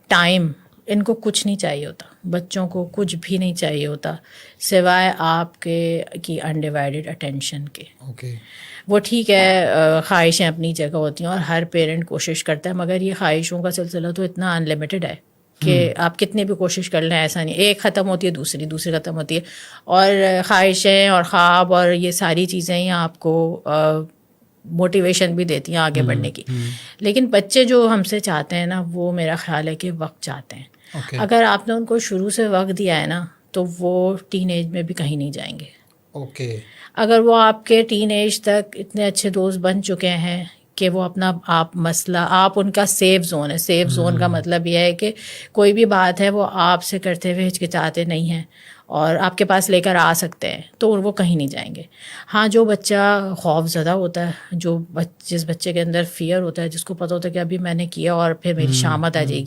Time, ان کو کچھ نہیں چاہیے ہوتا، بچوں کو کچھ بھی نہیں چاہیے ہوتا سوائے آپ کے کی انڈیوائڈیڈ اٹینشن کے. اوکے. وہ ٹھیک ہے خواہشیں اپنی جگہ ہوتی ہیں اور ہر پیرنٹ کوشش کرتا ہے، مگر یہ خواہشوں کا سلسلہ تو اتنا ان لمیٹڈ ہے کہ آپ کتنی بھی کوشش کر لیں ایسا نہیں، ایک ختم ہوتی ہے دوسری ختم ہوتی ہے، اور خواہشیں اور خواب اور یہ ساری چیزیں ہی آپ کو موٹیویشن بھی دیتی ہیں آگے بڑھنے کی. لیکن بچے جو ہم سے چاہتے ہیں نا، وہ میرا خیال ہے کہ وقت چاہتے ہیں. اگر آپ نے ان کو شروع سے وقت دیا ہے نا تو وہ ٹین ایج میں بھی کہیں نہیں جائیں گے. اوکے. اگر وہ آپ کے ٹین ایج تک اتنے اچھے دوست بن چکے ہیں کہ وہ اپنا آپ مسئلہ، آپ ان کا سیف زون ہے. سیف زون کا مطلب یہ ہے کہ کوئی بھی بات ہے وہ آپ سے کرتے ہوئے ہچکچاتے نہیں ہیں اور آپ کے پاس لے کر آ سکتے ہیں، تو وہ کہیں نہیں جائیں گے. ہاں، جو بچہ خوف زدہ ہوتا ہے، جس بچے کے اندر فیئر ہوتا ہے، جس کو پتہ ہوتا ہے کہ ابھی میں نے کیا اور پھر میری شامت آ جائے گی،